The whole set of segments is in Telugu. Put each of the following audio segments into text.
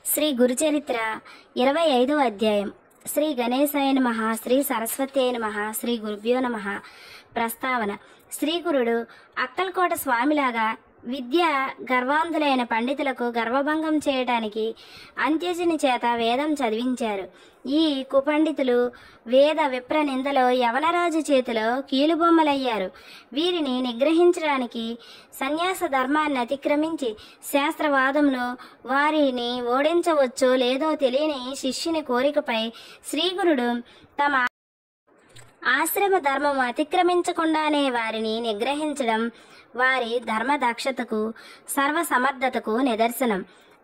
శ్రీ గురుచరిత్ర 25వ అధ్యాయం. శ్రీ గణేశాయ నమః. శ్రీ సరస్వత్యై నమః. శ్రీ గురుభ్యో నమః. ప్రస్తావన. శ్రీగురుడు అక్కల్కోట స్వామిలాగా విద్య గర్వాంధులైన పండితులకు గర్వభంగం చేయటానికి అంత్యజుని చేత వేదం చదివించారు. ఈ కుపండితులు వేద విప్ర నిందలో యవనరాజు చేతిలో కీలుబొమ్మలయ్యారు. వీరిని నిగ్రహించడానికి సన్యాస ధర్మాన్ని అతిక్రమించి శాస్త్రవాదంలో వారిని ఓడించవచ్చో లేదో తెలియని శిష్యుని కోరికపై శ్రీగురుడు తమ ఆశ్రమ ధర్మం అతిక్రమించకుండానే వారిని నిగ్రహించడం వారి ధర్మదక్షతకు సర్వసమర్థతకు నిదర్శనం.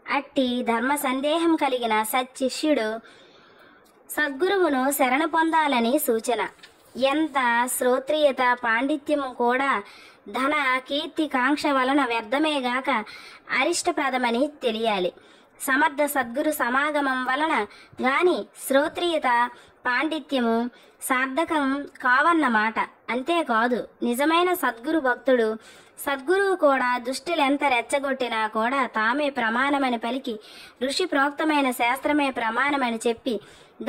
అట్టి ధర్మ సందేహం కలిగిన సత్శిష్యుడు సద్గురువును శరణ పొందాలని సూచన. ఎంత శ్రోత్రియత పాండిత్యము కూడా ధన కీర్తి కాంక్ష వలన వ్యర్థమేగాక అరిష్టప్రదమని తెలియాలి. సమర్థ సద్గురు సమాగమం వలన గాని శ్రోత్రియత పాండిత్యము సార్థకం కావన్నమాట. అంతేకాదు, నిజమైన సద్గురు భక్తుడు సద్గురువు కూడా దుష్టులెంత రెచ్చగొట్టినా కూడా తామే ప్రమాణమని పలికి ఋషి ప్రోక్తమైన శాస్త్రమే ప్రమాణమని చెప్పి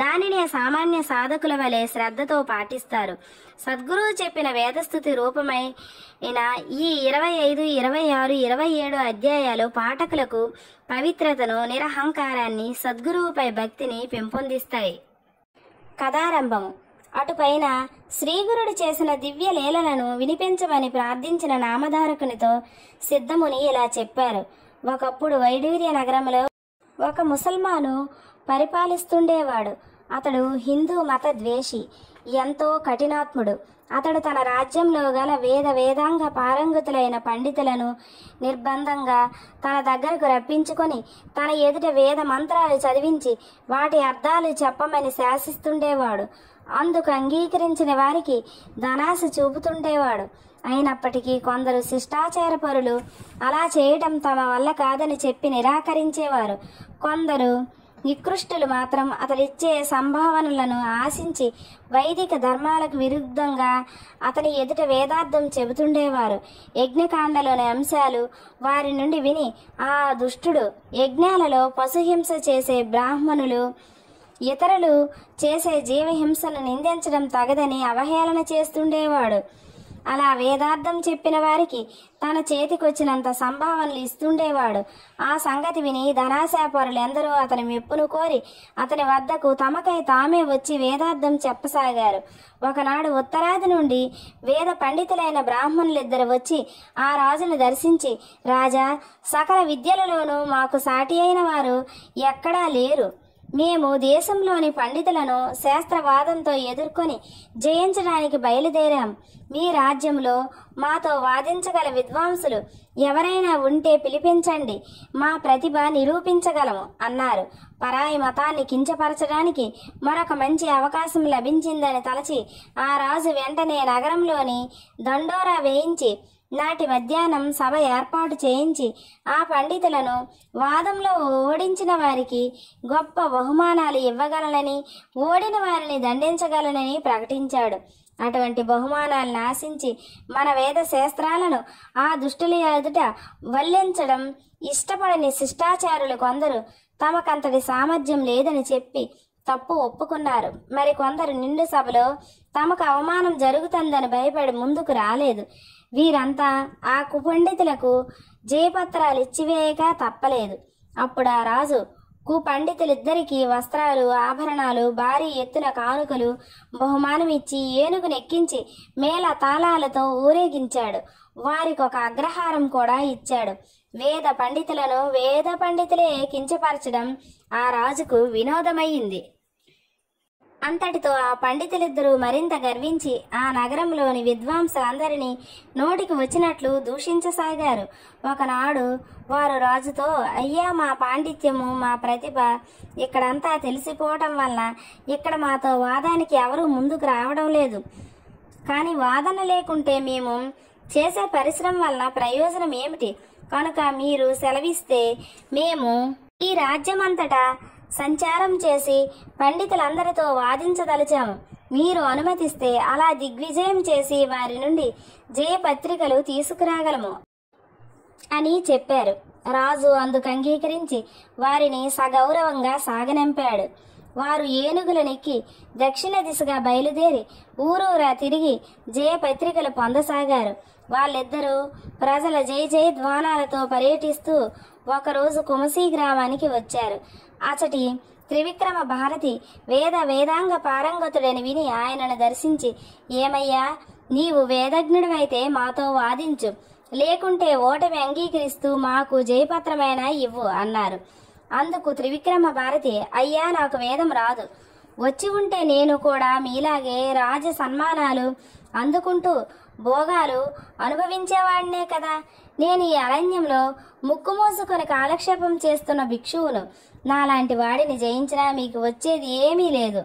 దానినే సామాన్య సాధకుల వలె శ్రద్ధతో పాటిస్తారు. సద్గురువు చెప్పిన వేదస్థుతి రూపమైన ఈ 25, 26, 27 అధ్యాయాలు పాఠకులకు పవిత్రతను, నిరహంకారాన్ని, సద్గురువుపై భక్తిని పెంపొందిస్తాయి. కథారంభము. అటుపైన శ్రీగురుడు చేసిన దివ్య లీలలను వినిపించమని ప్రార్థించిన నామధారకునితో సిద్ధముని ఇలా చెప్పారు. ఒకప్పుడు వైడూర్య నగరంలో ఒక ముసల్మాను పరిపాలిస్తుండేవాడు. అతడు హిందూ మత ద్వేషి, ఎంతో కఠినాత్ముడు. అతడు తన రాజ్యంలో గల వేదాంగ పారంగతులైన పండితులను నిర్బంధంగా తన దగ్గరకు రప్పించుకొని తన ఎదుట వేద మంత్రాలు చదివించి వాటి అర్థాలు చెప్పమని శాసిస్తుండేవాడు. అందుకు అంగీకరించిన వారికి ధనాశ చూపుతుండేవాడు. అయినప్పటికీ కొందరు శిష్టాచారపరులు అలా చేయటం తమ వల్ల కాదని చెప్పి నిరాకరించేవారు. కొందరు నికృష్టులు మాత్రం అతడిచ్చే సంభావనలను ఆశించి వైదిక ధర్మాలకు విరుద్ధంగా అతని ఎదుట వేదార్థం చెబుతుండేవారు. యజ్ఞకాండలోని అంశాలు వారి నుండి విని ఆ దుష్టుడు యజ్ఞాలలో పశుహింస చేసే బ్రాహ్మణులు ఇతరులు చేసే జీవహింసను నిందించడం తగదని అవహేళన చేస్తుండేవాడు. అలా వేదార్థం చెప్పిన వారికి తన చేతికొచ్చినంత సంభావనలు ఇస్తుండేవాడు. ఆ సంగతి విని ధనాశాపరులెందరూ అతని మెప్పును కోరి అతని వద్దకు తమకై తామే వచ్చి వేదార్థం చెప్పసాగారు. ఒకనాడు ఉత్తరాది నుండి వేద పండితులైన బ్రాహ్మణులిద్దరు వచ్చి ఆ రాజును దర్శించి, రాజా, సకల విద్యలలోనూ మాకు సాటి అయిన వారు ఎక్కడా లేరు. మేము దేశంలోని పండితులను శాస్త్రవాదంతో ఎదుర్కొని జయించడానికి బయలుదేరాం. మీ రాజ్యంలో మాతో వాదించగల విద్వాంసులు ఎవరైనా ఉంటే పిలిపించండి, మా ప్రతిభ నిరూపించగలము అన్నారు. పరాయి మతాన్ని కించపరచడానికి మరొక మంచి అవకాశం లభించిందని తలచి ఆ రాజు వెంటనే నగరంలోని దండోరా వేయించి నాటి మధ్యాహ్నం సభ ఏర్పాటు చేయించి ఆ పండితులను వాదంలో ఓడించిన వారికి గొప్ప బహుమానాలు ఇవ్వగలనని, ఓడిన వారిని దండించగలనని ప్రకటించాడు. అటువంటి బహుమానాలను ఆశించి మన వేద శాస్త్రాలను ఆ దుష్టుల ఎదుట వల్లించడం ఇష్టపడని శిష్టాచారులు కొందరు తమకంతటి సామర్థ్యం లేదని చెప్పి తప్పు ఒప్పుకున్నారు. మరికొందరు నిండు సభలో తమకు అవమానం జరుగుతుందని భయపడి ముందుకు రాలేదు. వీరంతా ఆ కుపండితులకు జయపత్రాలు ఇచ్చివేయక తప్పలేదు. అప్పుడు ఆ రాజు కుపండితులిద్దరికీ వస్త్రాలు, ఆభరణాలు, భారీ ఎత్తున కానుకలు బహుమానం ఇచ్చి ఏనుగునెక్కించి మేళ తాళాలతో ఊరేగించాడు. వారికి ఒక అగ్రహారం కూడా ఇచ్చాడు. వేద పండితులే కించపరచడం ఆ రాజుకు వినోదమయ్యింది. అంతటితో ఆ పండితులిద్దరూ మరింత గర్వించి ఆ నగరంలోని విద్వాంసులందరినీ నోటికి వచ్చినట్లు దూషించసాగారు. ఒకనాడు వారు రాజుతో, అయ్యా, మా పాండిత్యము, మా ప్రతిభ ఇక్కడంతా తెలిసిపోవటం వల్ల ఇక్కడ మాతో వాదానికి ఎవరూ ముందుకు రావడం లేదు. కానీ వాదన లేకుంటే మేము చేసే పరిశ్రమ వల్ల ప్రయోజనం ఏమిటి? కనుక మీరు సెలవిస్తే మేము ఈ రాజ్యమంతటా సంచారం చేసి పండితులందరితో వాదించదలిచాము. మీరు అనుమతిస్తే అలా దిగ్విజయం చేసి వారి నుండి జయపత్రికలు తీసుకురాగలము అని చెప్పారు. రాజు అందుకు అంగీకరించి వారిని సగౌరవంగా సాగనంపాడు. వారు ఏనుగులనెక్కి దక్షిణ దిశగా బయలుదేరి ఊరూరా తిరిగి జయపత్రికలు పొందసాగారు. వాళ్ళిద్దరూ ప్రజల జయ జయ ధ్వానాలతో పర్యటిస్తూ ఒకరోజు కుమసీ గ్రామానికి వచ్చారు. అచటి త్రివిక్రమ భారతి వేదాంగ పారంగతుడని విని ఆయనను దర్శించి, ఏమయ్యా, నీవు వేదజ్ఞుడివైతే మాతో వాదించు, లేకుంటే ఓటమి అంగీకరిస్తూ మాకు జయపత్రమైనా ఇవ్వు అన్నారు. అందుకు త్రివిక్రమ భారతి, అయ్యా, నాకు వేదం రాదు. వచ్చి ఉంటే నేను కూడా మీలాగే రాజ సన్మానాలు అందుకుంటూ భోగాలు అనుభవించేవాడినే కదా. నేను ఈ అరణ్యంలో ముక్కు మోసుకొని కాలక్షేపం చేస్తున్న భిక్షువును. నాలాంటి వాడిని జయించినా మీకు వచ్చేది ఏమీ లేదు.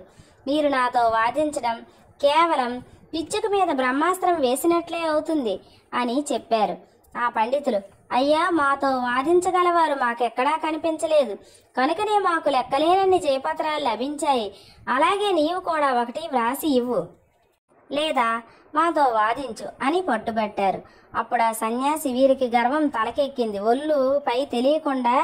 మీరు నాతో వాదించడం కేవలం పిచ్చుక మీద బ్రహ్మాస్త్రం వేసినట్లే అవుతుంది అని చెప్పారు. ఆ పండితులు, అయ్యా, మాతో వాదించగలవారు మాకెక్కడా కనిపించలేదు, కనుకనే మాకు లెక్కలేనన్ని జయపత్రాలు లభించాయి. అలాగే నీవు కూడా ఒకటి వ్రాసి ఇవ్వు, లేదా మాతో వాదించు అని పట్టుబట్టారు. అప్పుడు ఆ సన్యాసి వీరికి గర్వం తలకెక్కింది. ఒళ్ళు పై తెలియకుండా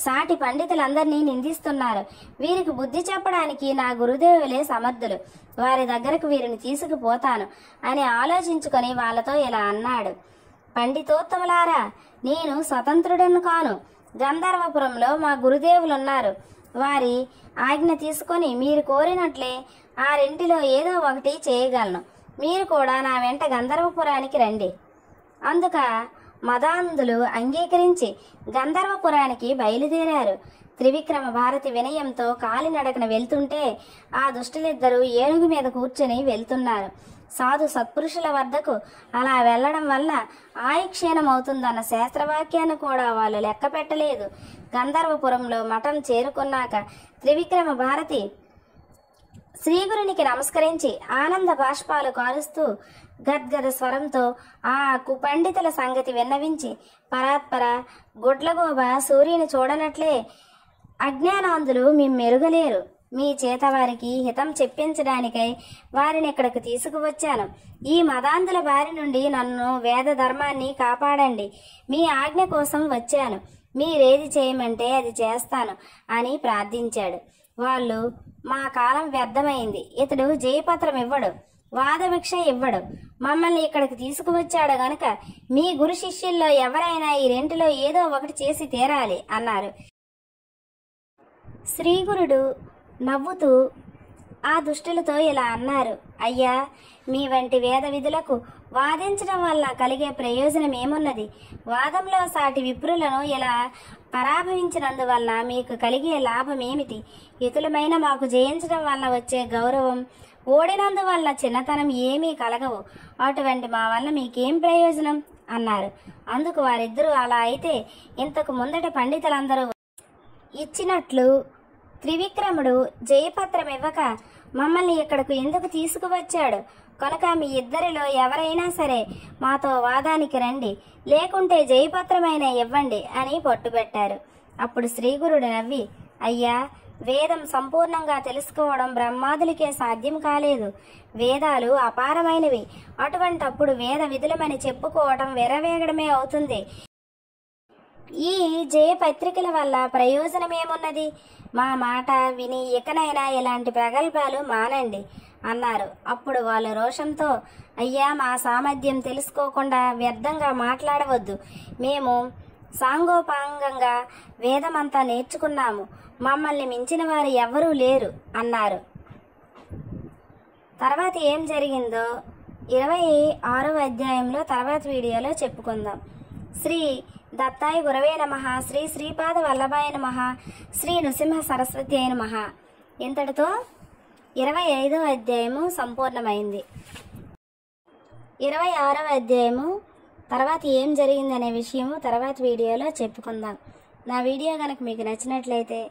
సాటి పండితులందరినీ నిందిస్తున్నారు. వీరికి బుద్ధి చెప్పడానికి నా గురుదేవులే సమర్థులు. వారి దగ్గరకు వీరిని తీసుకుపోతాను అని ఆలోచించుకొని వాళ్ళతో ఇలా అన్నాడు. పండితోత్తములారా, నేను స్వతంత్రుడను కాను. గంధర్వపురంలో మా గురుదేవులున్నారు. వారి ఆజ్ఞ తీసుకొని మీరు కోరినట్లే ఆ రెంటిలో ఏదో ఒకటి చేయగలను. మీరు కూడా నా వెంట గంధర్వపురానికి రండి. అందుక మదాంధులు అంగీకరించి గంధర్వపురానికి బయలుదేరారు. త్రివిక్రమ భారతి వినయంతో కాలినడకన వెళ్తుంటే ఆ దుష్టులిద్దరూ ఏనుగు మీద కూర్చొని వెళ్తున్నారు. సాధు సత్పురుషుల వద్దకు అలా వెళ్లడం వల్ల ఆయుక్షీణం అవుతుందన్న శాస్త్రవాక్యాన్ని కూడా వాళ్ళు లెక్క పెట్టలేదు. గంధర్వపురంలో మఠం చేరుకున్నాక త్రివిక్రమ భారతి శ్రీగురునికి నమస్కరించి ఆనంద బాష్పాలు కారుస్తూ గద్గద స్వరంతో ఆ కుపండితుల సంగతి విన్నవించి, పరాత్పర గుడ్లగోబ సూర్యుని చూడనట్లే అజ్ఞానాంధులు మిమ్మెరుగలేరు. మీ చేత వారికి హితం చెప్పించడానికై వారిని ఇక్కడికి తీసుకువచ్చాను. ఈ మదాంధుల బారి నుండి నన్ను వేద ధర్మాన్ని కాపాడండి. మీ ఆజ్ఞ కోసం వచ్చాను. మీరేది చేయమంటే అది చేస్తాను అని ప్రార్థించాడు. వాళ్ళు, మా కాలం వ్యర్థమైంది. ఇతడు జయపత్రం ఇవ్వడు, వాదభిక్ష ఇవ్వడు. మమ్మల్ని ఇక్కడికి తీసుకువచ్చాడు గనుక మీ గురు శిష్యుల్లో ఎవరైనా ఈ రెంటిలో ఏదో ఒకటి చేసి తీరాలి అన్నారు. శ్రీగురుడు నవ్వుతూ ఆ దుష్టులతో ఇలా అన్నారు. అయ్యా, మీ వంటి వేద విధులకు వాదించడం వల్ల కలిగే ప్రయోజనం ఏమున్నది? వాదంలో సాటి విప్రులను ఇలా పరాభవించినందువల్ల మీకు కలిగే లాభం ఏమిటి? ఇతులమైన మాకు జయించడం వల్ల వచ్చే గౌరవం, ఓడినందువల్ల చిన్నతనం ఏమీ కలగవు. అటువంటి మా వల్ల మీకేం ప్రయోజనం అన్నారు. అందుకు వారిద్దరూ, అలా అయితే ఇంతకు ముందట పండితులందరూ ఇచ్చినట్లు త్రివిక్రముడు జయపత్రం ఇవ్వక మమ్మల్ని ఇక్కడకు ఎందుకు తీసుకువచ్చాడు? కనుక మీ ఇద్దరిలో ఎవరైనా సరే మాతో వాదానికి రండి, లేకుంటే జయపత్రమైన ఇవ్వండి అని పట్టుబెట్టారు. అప్పుడు శ్రీగురుడు నవ్వి, అయ్యా, వేదం సంపూర్ణంగా తెలుసుకోవడం బ్రహ్మాదులకే సాధ్యం కాలేదు. వేదాలు అపారమైనవి. అటువంటప్పుడు వేద విధులమని చెప్పుకోవడం వెరవేగడమే అవుతుంది. ఈ జయపత్రికల వల్ల ప్రయోజనమేమున్నది? మా మాట విని ఇకనైనా ఇలాంటి ప్రగల్భాలు మానండి అన్నారు. అప్పుడు వాళ్ళు రోషంతో, అయ్యా, మా సామర్థ్యం తెలుసుకోకుండా వ్యర్థంగా మాట్లాడవద్దు. మేము సాంగోపాంగంగా వేదమంతా నేర్చుకున్నాము. మమ్మల్ని మించిన వారు ఎవ్వరూ లేరు అన్నారు. తర్వాత ఏం జరిగిందో 26వ అధ్యాయంలో తర్వాత వీడియోలో చెప్పుకుందాం. శ్రీ దత్తాయ గురవే నమః. శ్రీ శ్రీపాద వల్లభాయ నమః. శ్రీ నృసింహ సరస్వతి అయిన నమః. ఇంతటితో 25వ అధ్యాయము సంపూర్ణమైంది. 26వ అధ్యాయము తర్వాత ఏం జరిగిందనే విషయము తర్వాత వీడియోలో చెప్పుకుందాం. నా వీడియో కనుక మీకు నచ్చినట్లయితే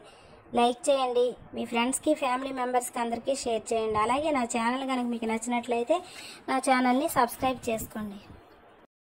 లైక్ చేయండి, మీ ఫ్రెండ్స్కి, ఫ్యామిలీ మెంబర్స్కి అందరికీ షేర్ చేయండి. అలాగే నా ఛానల్ కనుక మీకు నచ్చినట్లయితే నా ఛానల్ని సబ్స్క్రైబ్ చేసుకోండి.